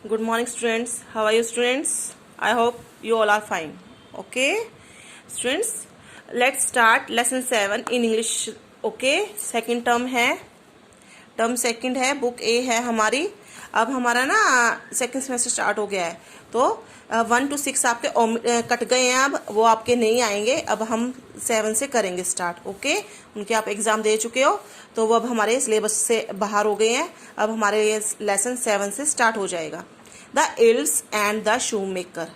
Good morning, students. How are you, students? I hope you all are fine. Okay, students, let's start lesson 7 in English. Okay, second term है, term second है, book ए है हमारी. अब हमारा ना second semester start हो गया है, तो 1 to 6 आपके कट गए हैं. अब वो आपके नहीं आएंगे. अब हम 7 से करेंगे स्टार्ट. ओके, उनके आप एग्जाम दे चुके हो, तो वो अब हमारे सिलेबस से बाहर हो गए हैं. अब हमारे ये लेसन 7 से स्टार्ट हो जाएगा. The ills and the shoe maker.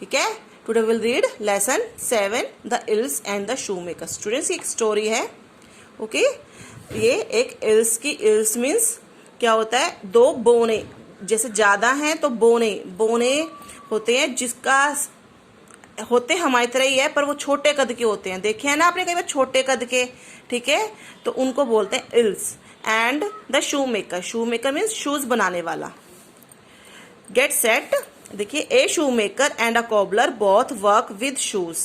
ठीक है, today will read lesson 7 the ills and the shoe maker. Students, एक स्टोरी है. ओके, ये एक इल्स की, इल्स मीन्स क्या होता है, दो बोने. जैसे ज्यादा हैं तो बोने बोने होते हैं, जिसका होते हमारी तरह ही है, पर वो छोटे कद के होते हैं. देखे हैं ना आपने कई बार छोटे कद के. ठीक है, तो उनको बोलते हैं elves. And the shoe maker. Shoe maker means shoes बनाने वाला. Get set. देखिए, a shoe maker and a cobbler both work with shoes.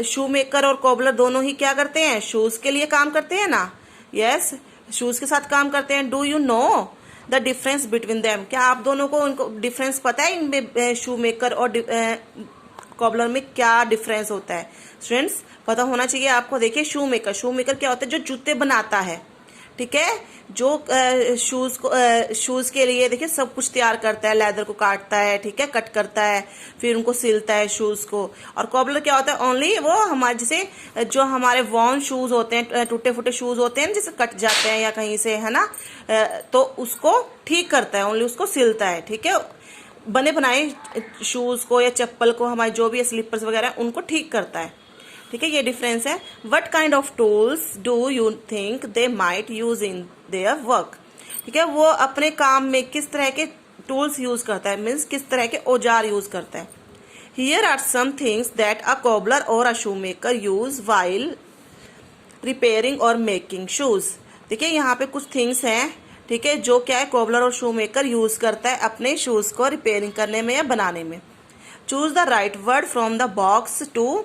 Shoe maker और कॉबलर दोनों ही क्या करते हैं, शूज के लिए काम करते हैं ना. यस, शूज के साथ काम करते हैं. Do you know the difference between them. क्या आप दोनों को उनको डिफरेंस पता है इनमें, शू मेकर और कॉबलर में क्या डिफरेंस होता है. स्टूडेंट्स, पता होना चाहिए आपको. देखिए, शू मेकर, शू मेकर क्या होता है, जो जूते बनाता है. ठीक है, जो शूज के लिए देखिए सब कुछ तैयार करता है. लेदर को काटता है, ठीक है, कट करता है, फिर उनको सिलता है शूज को. और कॉबलर क्या होता है, ओनली वो हमारे जैसे जो हमारे वॉर्न शूज होते हैं, टूटे फूटे शूज होते हैं, जैसे कट जाते हैं या कहीं से, है ना, तो उसको ठीक करता है, ओनली उसको सिलता है. ठीक है, बने बनाए शूज को या चप्पल को, हमारे जो भी स्लीपर्स वगैरह उनको ठीक करता है. ठीक है, ये डिफरेंस है. What kind of tools do you think they might use in their work. ठीक है, वो अपने काम में किस तरह के टूल्स यूज करता है, मीन्स किस तरह के औजार यूज करता है. Here are some things that a cobbler और a shoe maker use while repairing और मेकिंग शूज. देखिए, यहाँ पे कुछ थिंग्स हैं, ठीक है, जो क्या है, कॉबलर और शू मेकर यूज करता है अपने शूज को रिपेयरिंग करने में या बनाने में. Choose the right word from the box to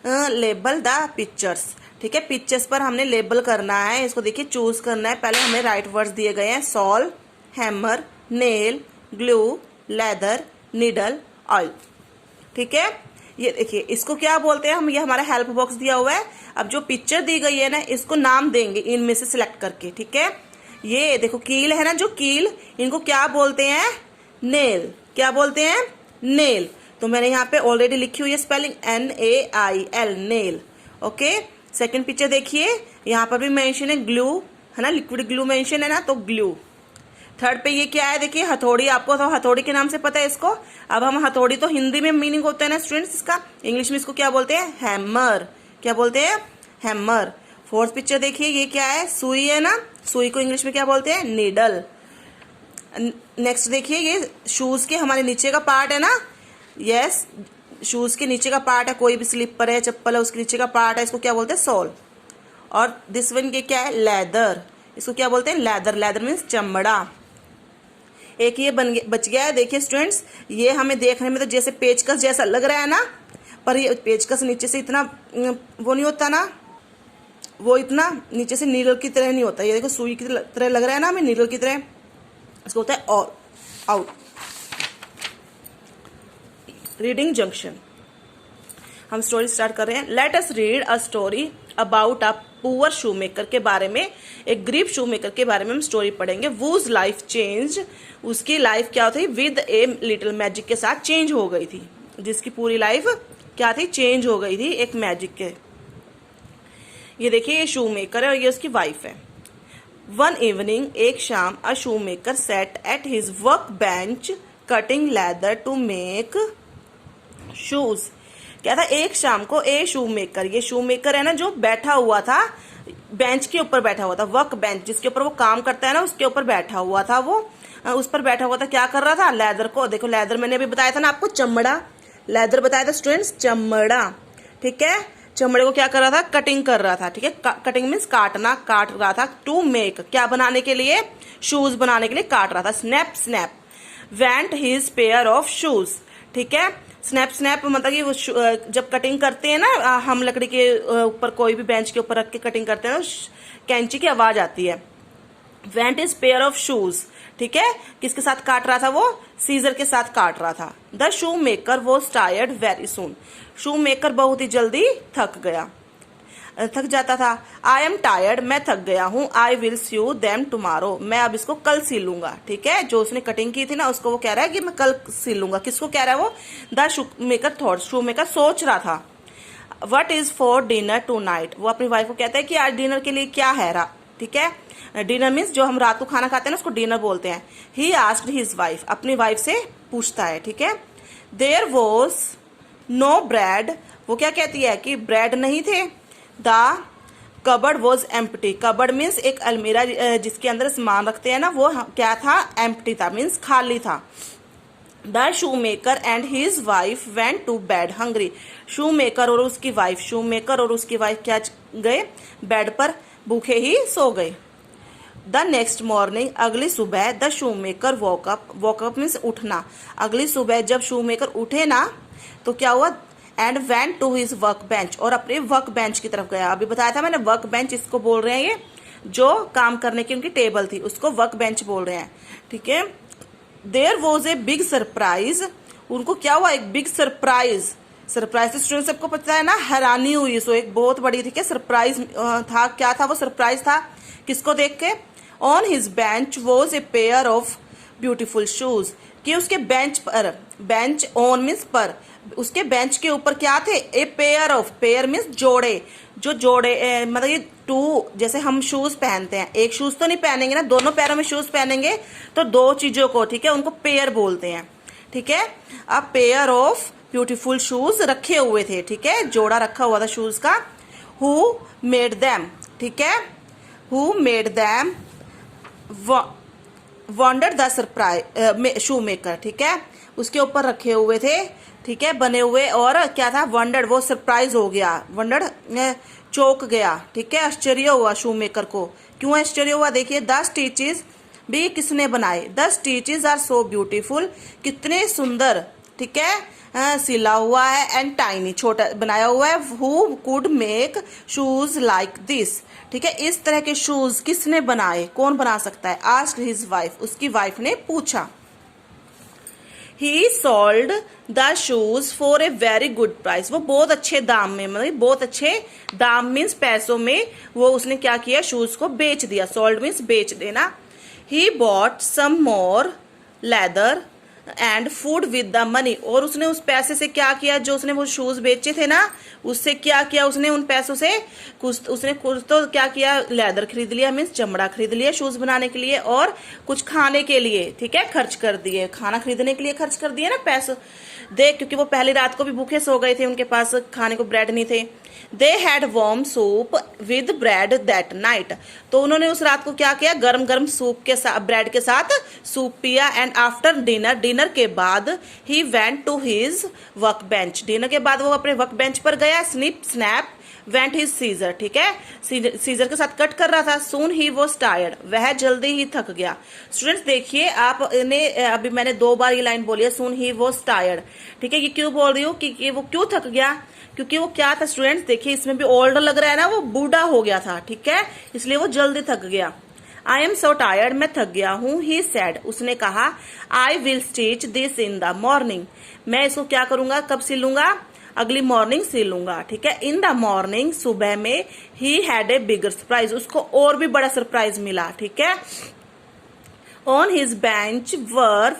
label the pictures. ठीक है, पिक्चर्स पर हमने लेबल करना है. इसको देखिए, चूज करना है. पहले हमें राइट वर्ड्स दिए गए हैं, awl, hammer, nail, glue, leather, needle, oil. ठीक है, ये देखिए, इसको क्या बोलते हैं हम, ये हमारा हेल्प बॉक्स दिया हुआ है. अब जो पिक्चर दी गई है ना, इसको नाम देंगे इनमें से सिलेक्ट करके. ठीक है, ये देखो कील है ना, जो कील, इनको क्या बोलते हैं, नेल. क्या बोलते हैं, नेल. तो मैंने यहाँ पे ऑलरेडी लिखी हुई है spelling, NAIL, nail. Okay, second picture देखिए, यहाँ पर भी मेंशन है ग्लू, है ना, लिक्विड ग्लू मेंशन है ना, तो ग्लू. थर्ड पे ये क्या है, देखिए, हथौड़ी. आपको तो हथौड़ी के नाम से पता है इसको. अब हम हथौड़ी, तो हिंदी में मीनिंग होता है ना स्टूडेंट्स इसका, इंग्लिश में इसको क्या बोलते हैं, हैमर. क्या बोलते हैं, हैमर. फोर्थ पिक्चर देखिए, ये क्या है, सुई है ना, सुई को इंग्लिश में क्या बोलते हैं, नीडल. नेक्स्ट देखिए, ये शूज के हमारे नीचे का पार्ट है ना. यस, शूज के नीचे का पार्ट है, कोई भी स्लीपर है, चप्पल है, उसके नीचे का पार्ट है, इसको क्या बोलते हैं, सोल. और दिस वन ये क्या है, लेदर. इसको क्या बोलते हैं, लेदर. लेदर मीन्स चमड़ा. एक ये बच गया है. देखिए स्टूडेंट्स, ये हमें देखने में तो जैसे पेचकस जैसा लग रहा है ना, पर ये पेचकस नीचे से इतना वो नहीं होता ना, वो इतना नीचे से नीडल की तरह नहीं होता. ये देखो, सुई की तरह लग रहा है ना हमें, नीडल की तरह. इसको होता है और आउट. Reading junction. हम स्टोरी स्टार्ट कर रहे हैं. Let us read a story about a poor shoe maker. के बारे में, एक गरीब शू मेकर के बारे में हम स्टोरी पढ़ेंगे. Whose life change. उसकी लाइफ क्या थी, विद ए लिटिल मैजिक के साथ चेंज हो गई थी. जिसकी पूरी लाइफ क्या थी, चेंज हो गई थी एक मैजिक के. ये देखिए, ये शू मेकर है और ये उसकी वाइफ है. वन इवनिंग, एक शाम, a shoe maker sat at his work bench cutting leather to make shoes. क्या था, एक शाम को ए शू मेकर, ये शू मेकर है ना, जो बैठा हुआ था बेंच के ऊपर, बैठा हुआ था, वर्क बेंच जिसके ऊपर वो काम करता है ना, उसके ऊपर बैठा हुआ था. वो उस पर बैठा हुआ था, क्या कर रहा था, लेदर को. देखो, लेदर मैंने अभी बताया था ना आपको, चमड़ा. लेदर बताया था स्टूडेंट्स, चमड़ा. ठीक है, चमड़े को क्या कर रहा था, कटिंग कर रहा था. ठीक है, कटिंग मीन्स काटना, काट रहा था. टू मेक, क्या बनाने के लिए, शूज बनाने के लिए काट रहा था. Snap snap went his pair of shoes. ठीक है, स्नैप स्नैप मतलब कि वो जब कटिंग करते हैं ना, हम लकड़ी के ऊपर कोई भी बेंच के ऊपर रख के कटिंग करते हैं ना, कैंची की आवाज आती है. Went is pair of shoes. ठीक है, किसके साथ काट रहा था वो, सीजर के साथ काट रहा था। The shoe maker was tired very soon, shoe maker बहुत ही जल्दी थक जाता था। आई एम टायर्ड, मैं थक गया हूँ। I will sew them tomorrow, मैं अब इसको कल सिल लूंगा। ठीक है, जो उसने कटिंग की थी ना उसको वो कह रहा है कि मैं कल सिल लूंगा। किसको कह रहा है वो, the shoe maker thought, shoe maker सोच रहा था। What is for dinner tonight, वो अपनी वाइफ को कहता है कि आज डिनर के लिए क्या है। ठीक है, डिनर मीन्स जो हम रात को खाना खाते हैं ना उसको डिनर बोलते हैं। ही आस्क्ड हिज वाइफ, अपनी वाइफ से पूछता है। ठीक है, देयर वॉज नो ब्रेड, वो क्या कहती है कि ब्रेड नहीं थे। The cupboard was empty, cupboard means एक अलमीरा जिसके अंदर सामान रखते हैं ना, वो क्या था, एम्प्टी था, मीन्स खाली था। The shoe maker and his wife went to bed hungry, shoe maker और उसकी वाइफ क्या गए, बेड पर भूखे ही सो गए। द नेक्स्ट मॉर्निंग, अगली सुबह, the shoe maker walk up means उठना। अगली सुबह जब शू मेकर उठे ना तो क्या हुआ, and went to his work bench, और अपने वर्क बेंच की तरफ गया। अभी बताया था मैंने, वर्क बेंच इसको बोल रहे हैं, ये जो काम करने की उनकी टेबल थी उसको वर्क बेंच बोल रहे हैं। ठीक है, there was a big surprise, उनको क्या हुआ, एक बिग सरप्राइज तो स्टूडेंट सबको पता है ना, हैरानी हुई। सो एक बहुत बड़ी, ठीक है, सरप्राइज था। क्या था वो सरप्राइज था, किसको देख के, on his bench was a pair of beautiful shoes, कि उसके बेंच पर, बेंच ऑन मीन्स पर, उसके बेंच के ऊपर क्या थे, a pair of, pair means जोड़े, जो जोड़े मतलब ये टू, जैसे हम शूज पहनते हैं, एक शूज तो नहीं पहनेंगे ना, दोनों पैरों में शूज पहनेंगे तो दो चीजों को, ठीक है, उनको पेयर बोलते हैं। ठीक है, अब पेयर ऑफ ब्यूटीफुल शूज रखे हुए थे। ठीक है, जोड़ा रखा हुआ था शूज का। हु मेड दैम, ठीक है, who made them wonder the surprise shoe maker. ठीक है, उसके ऊपर रखे हुए थे, ठीक है, बने हुए, और क्या था, वंडर, वो सरप्राइज हो गया, वंडर चौंक गया। ठीक है, आश्चर्य हुआ शू मेकर को। क्यों आश्चर्य हुआ, देखिए, द स्टिचेस भी किसने बनाए, the stitches are so beautiful, कितने सुंदर, ठीक है, सिला हुआ है, एंड टाइनी, छोटा बनाया हुआ है। Who could make shoes like this, ठीक है, इस तरह के शूज किसने बनाए, कौन बना सकता है, आस्क्ड हिज वाइफ, उसकी वाइफ ने पूछा। ही sold the shoes for a very good price, वो बहुत अच्छे दाम में, मतलब बहुत अच्छे दाम मीन्स पैसों में, वो उसने क्या किया, शूज को बेच दिया। सोल्ड मीन्स बेच देना। He bought some more leather and food with the money, और उसने उस पैसे से क्या किया, जो उसने वो शूज बेचे थे ना, उससे क्या किया, उसने उन पैसों से उसने कुछ तो क्या किया, लेदर खरीद लिया, मीन्स चमड़ा खरीद लिया शूज बनाने के लिए, और कुछ खाने के लिए, ठीक है, खर्च कर दिए, खाना खरीदने के लिए खर्च कर दिए ना पैसे देख, क्योंकि वो पहली रात को भी भूखे सो गए थे, उनके पास खाने को ब्रेड नहीं थे। They had warm soup with bread that night, तो उन्होंने उस रात को क्या किया, गरम गरम सूप के साथ, ब्रेड के साथ सूप पिया। एंड आफ्टर डिनर, डिनर के बाद, he went to his work bench, dinner के बाद वो अपने वर्क बेंच पर गया। Snip snap went his scissors, ठीक है, सीजर के साथ कट कर रहा था। सून ही वॉज टायर्ड, वह जल्दी ही थक गया। स्टूडेंट्स देखिए, आपने अभी मैंने 2 बार ये लाइन बोली है, सून ही वॉज टायर्ड, ठीक है, ये क्यों बोल रही हूँ कि वो क्यों थक गया, क्योंकि वो क्या था स्टूडेंट्स, देखिए इसमें भी ओल्ड लग रहा है ना, वो बूढ़ा हो गया था, ठीक है, इसलिए वो जल्दी थक गया। आई एम सो टायर्ड, मैं थक गया हूँ। ही सेड, उसने कहा, I will stitch this in the morning, मैं इसको क्या करूंगा, कब सिलूंगा, अगली मॉर्निंग सिलूंगा। ठीक है, इन द मॉर्निंग, सुबह में, he had a bigger surprise, उसको और भी बड़ा सरप्राइज मिला। ठीक है, on his bench were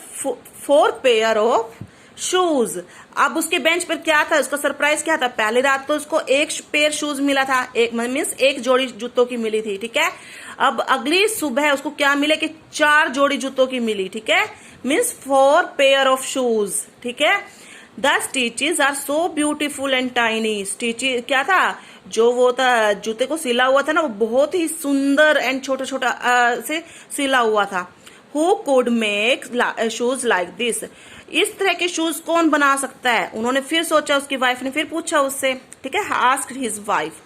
4 pair of shoes, अब उसके बेंच पर क्या था, उसका सरप्राइज क्या था, पहली रात तो उसको एक पेयर शूज मिला था, एक मीन्स एक जोड़ी जूतों की मिली थी। ठीक है, अब अगली सुबह उसको क्या मिले कि 4 जोड़ी जूतों की मिली। ठीक है, मीन्स 4 पेयर ऑफ शूज। ठीक है, the stitches are so beautiful and tiny, stitches क्या था, जो वो था जूते को सिला हुआ था ना, वो बहुत ही सुंदर एंड छोटा छोटा से सिला हुआ था। Who could make shoes like this, इस तरह के शूज कौन बना सकता है, उन्होंने फिर सोचा, उसकी वाइफ ने फिर पूछा उससे। ठीक है, asked his wife.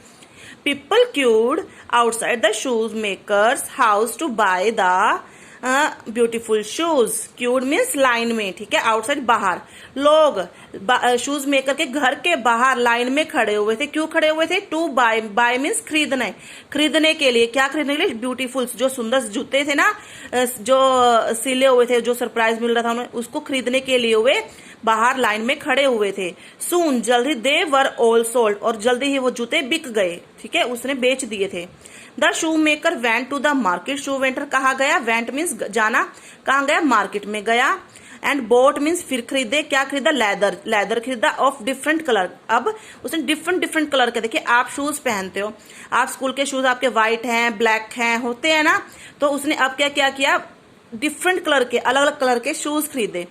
People queued outside the shoes makers house to buy the beautiful shoes, queued means line में, ठीक है, आउटसाइड बाहर। लोग शूज मेकर के घर के बाहर लाइन में खड़े हुए थे। क्यों खड़े हुए थे? टू बाय, बाय मीन्स खरीदने, खरीदने के लिए। क्या खरीदने के लिए? ब्यूटीफुल, जो सुंदर जूते थे ना, जो सिले हुए थे, जो सरप्राइज मिल रहा था उन्हें, उसको खरीदने के लिए वे बाहर लाइन में खड़े हुए थे। सून, जल्दी, दे वर ऑल सोल्ड, और जल्दी ही वो जूते बिक गए, ठीक है, उसने बेच दिए थे। The shoe maker went to the market, shoe वेंटर कहाँ गया? वेंट मीन्स जाना, कहाँ गया? मार्केट में गया। एंड बोट मीन्स फिर खरीदे, क्या खरीदा? लेदर, लेदर खरीदा ऑफ डिफरेंट कलर। अब उसने डिफरेंट डिफरेंट कलर के, देखिए आप शूज पहनते हो, आप स्कूल के शूज आपके व्हाइट हैं, ब्लैक हैं, होते हैं ना, तो उसने अब क्या क्या किया? डिफरेंट कलर के, अलग अलग कलर के शूज खरीदे।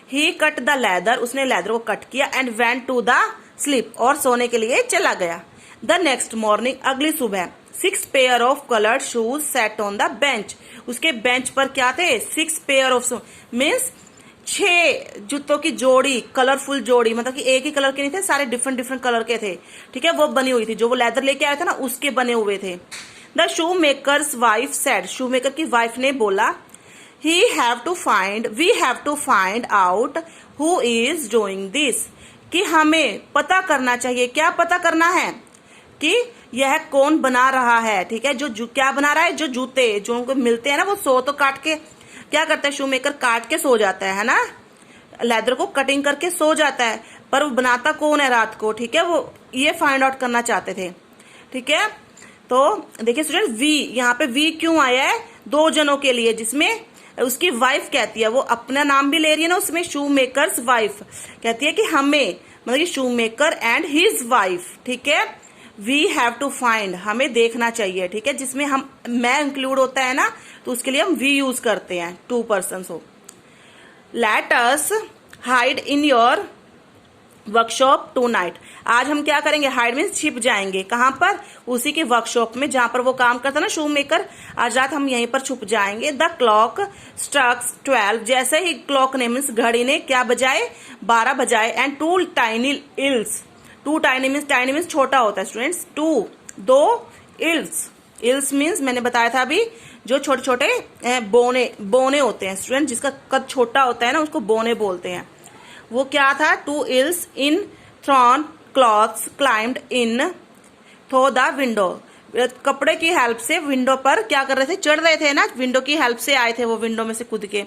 ही कट द लेदर, उसने लेदर को कट किया। And went to the sleep, और सोने के लिए चला गया। द नेक्स्ट मॉर्निंग, अगली सुबह, 6 pair of coloured shoes set on the bench, उसके बेंच पर क्या थे? 6 पेयर ऑफ शूज मीन्स 6 जूतों की जोड़ी, कलरफुल जोड़ी, मतलब कि एक ही कलर के नहीं थे, सारे डिफरेंट डिफरेंट कलर के थे, ठीक है, वो बनी हुई थी, जो वो लेदर लेके आया था ना, उसके बने हुए थे। The shoe makers wife said, shoe maker की वाइफ ने बोला, we have to find out who is doing this, कि हमें पता करना चाहिए। क्या पता करना है? कि यह कौन बना रहा है, ठीक है, जो क्या बना रहा है? जो जूते जो उनको मिलते हैं ना, वो सो तो काट के क्या करता है? शू मेकर काट के सो जाता है ना, लेदर को कटिंग करके सो जाता है, पर वो बनाता कौन है रात को, ठीक है, वो ये फाइंड आउट करना चाहते थे, ठीक है। तो देखिए स्टूडेंट, वी, यहाँ पे वी क्यों आया है? 2 जनों के लिए, जिसमें उसकी वाइफ कहती है, वो अपना नाम भी ले रही है ना उसमें, शू मेकर्स वाइफ कहती है कि हमें, मतलब कि शू मेकर एंड हिज वाइफ, ठीक है, वी हैव टू फाइंड, हमें देखना चाहिए, ठीक है, जिसमें हम मैं इंक्लूड होता है ना, तो उसके लिए हम वी यूज करते हैं, 2 पर्सन हो। Let us hide in your workshop tonight, आज हम क्या करेंगे? हाइड मीन्स छिप जाएंगे, कहां पर? उसी के वर्कशॉप में, जहां पर वो काम करता ना शू मेकर, आज रात हम यहीं पर छुप जाएंगे। द क्लॉक स्ट्रक्स 12, जैसे ही क्लॉक ने मीन्स घड़ी ने क्या बजाए? 12 बजाए। And 2 tiny ills, 2 tiny means छोटा होता है स्टूडेंट्स, 2 इल्स, इल्स मीन्स मैंने बताया था अभी, जो छोटे छोटे बोने होते हैं स्टूडेंट, जिसका कद छोटा होता है ना, उसको बोने बोलते हैं। वो क्या था? 2 elves in thrown clothes climbed in through the window, कपड़े की हेल्प से विंडो पर क्या कर रहे थे? चढ़ रहे थे ना, विंडो की हेल्प से आए थे वो, विंडो में से कूद के।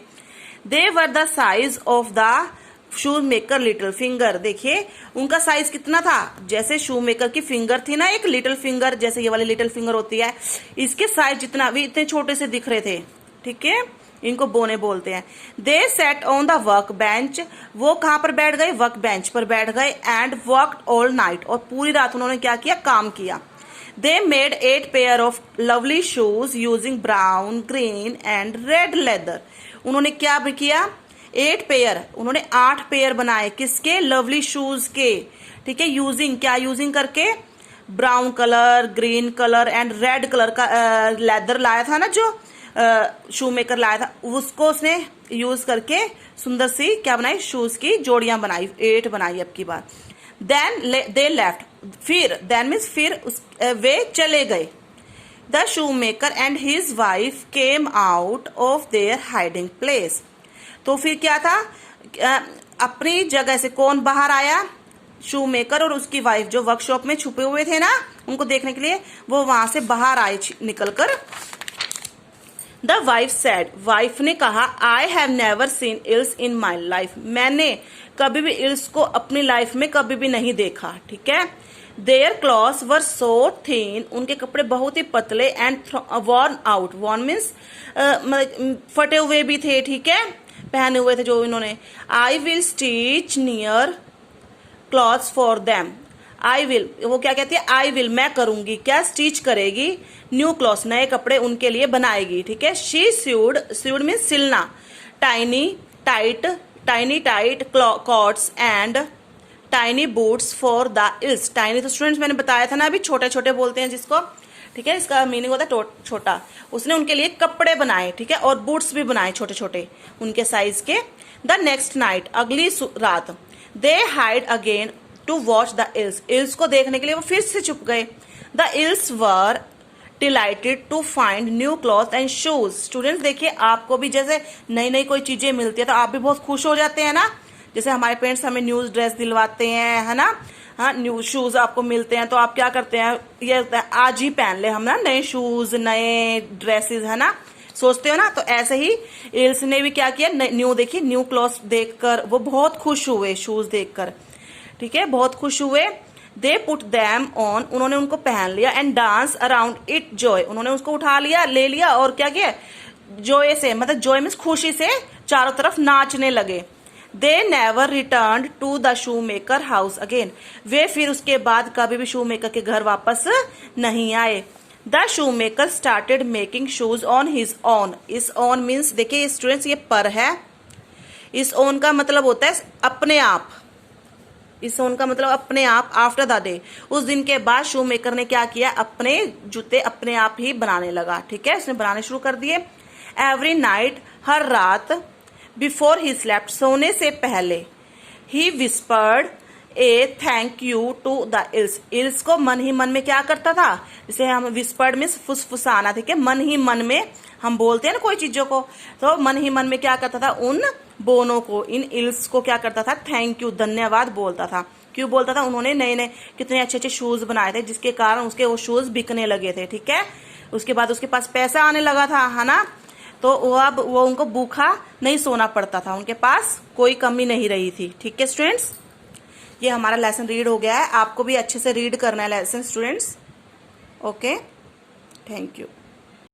They were the size of the shoe maker little finger, देखिए उनका साइज कितना था? जैसे शू मेकर की फिंगर थी ना, एक लिटिल फिंगर, जैसे ये वाली लिटिल फिंगर होती है, इसके साइज जितना भी, इतने छोटे से दिख रहे थे, ठीक है, इनको बोने बोलते हैं। They sat on the work bench, वो कहां पर बैठ गए? वर्क बेंच पर बैठ गए। एंड वर्कड ऑल नाइट, और पूरी रात उन्होंने क्या किया? काम किया। They made 8 pair of lovely shoes using brown, green and red leather, उन्होंने क्या भी किया? 8 पेयर, उन्होंने 8 पेयर बनाए, किसके? लवली शूज के, ठीक है, यूजिंग, क्या यूजिंग करके? Brown colour, green colour and red colour का लेदर लाया था ना, जो शू मेकर लाया था, उसको उसने यूज करके सुंदर सी क्या बनाई? शूज की जोड़ियां बनाई, 8 बनाई अब की बार। देन दे लेफ्ट, फिर देन मीन्स फिर वे चले गए। The shoe maker and his wife came out of their hiding place, तो फिर क्या था? अपनी जगह से कौन बाहर आया? शू मेकर और उसकी वाइफ, जो वर्कशॉप में छुपे हुए थे ना, उनको देखने के लिए वो वहां से बाहर आए निकलकर। द वाइफ सेड, वाइफ ने कहा, I have never seen ills in my life, मैंने कभी भी इल्स को अपनी लाइफ में कभी भी नहीं देखा, ठीक है। Their clothes were so thin, उनके कपड़े बहुत ही पतले, and worn out, worn means फटे हुए भी थे, ठीक है, पहने हुए थे जो इन्होंने। I will stitch near clothes for them, I will, वो क्या कहती है? आई विल, मैं करूंगी, क्या? स्टिच करेगी, न्यू क्लॉथ्स, नए कपड़े उनके लिए बनाएगी, ठीक है। शी स्यूड, स्यूड मीन सिलना, tiny tight coats and tiny boots for the elves, tiny तो स्टूडेंट्स मैंने बताया था ना अभी, छोटे छोटे बोलते हैं जिसको, ठीक है, इसका मीनिंग होता है छोटा। उसने उनके लिए कपड़े बनाए, ठीक है, और बूट्स भी बनाए छोटे छोटे उनके साइज के। द नेक्स्ट नाइट, अगली रात, they hid again to watch the elves, elves को देखने के लिए वो फिर से छुप गए। The elves were delighted to find new cloth and shoes. Students देखिए, आपको भी जैसे नई नई कोई चीजें मिलती है तो आप भी बहुत खुश हो जाते हैं ना। जैसे हमारे पेरेंट्स हमें न्यू ड्रेस दिलवाते हैं, है ना, हाँ, न्यू शूज आपको मिलते हैं तो आप क्या करते हैं, ये आज ही पहन ले हम ना नए शूज, नए ड्रेसेस, है ना, सोचते हो ना। तो ऐसे ही इल्स ने भी क्या किया, न्यू देखिए, न्यू क्लॉथ्स देखकर वो बहुत खुश हुए, शूज देखकर, ठीक है, बहुत खुश हुए। दे पुट दैम ऑन, उन्होंने उनको पहन लिया। And dance around it Joy, उन्होंने उसको उठा लिया, ले लिया और क्या किया, जॉय से, मतलब जॉय मीन्स खुशी से चारों तरफ नाचने लगे। They never return to the shoe maker house again, वे फिर उसके बाद कभी भी शू मेकर के घर वापस नहीं आए। The shoe maker started making shoes on his own. इस ओन मीन्स देखिए स्टूडेंट्स, ये पर है, इस ओन का मतलब होता है अपने आप, इस ओन का मतलब अपने आप। आफ्टर द डे, उस दिन के बाद शू मेकर ने क्या किया, अपने जूते अपने आप ही बनाने लगा, ठीक है, उसने बनाने शुरू कर दिए। एवरी नाइट, हर रात, बिफोर ही स्लेप्ट, सोने से पहले, he whispered a thank you to the elves. Elves को मन ही मन में क्या करता था, जैसे हम विस्पर्ड में फुसफुसाना, ठीक है, मन ही मन में हम बोलते हैं ना कोई चीजों को, तो मन ही मन में क्या करता था, उन बोनों को, इन इल्स को क्या करता था, थैंक यू, धन्यवाद बोलता था। क्यों बोलता था, उन्होंने नए नए कितने अच्छे अच्छे शूज बनाए थे जिसके कारण उसके वो शूज बिकने लगे थे, ठीक है। उसके बाद उसके पास पैसा आने लगा था, है ना, तो वो अब वो उनको भूखा नहीं सोना पड़ता था, उनके पास कोई कमी नहीं रही थी, ठीक है स्टूडेंट्स। ये हमारा लेसन रीड हो गया है, आपको भी अच्छे से रीड करना है lesson students. Okay, thank you.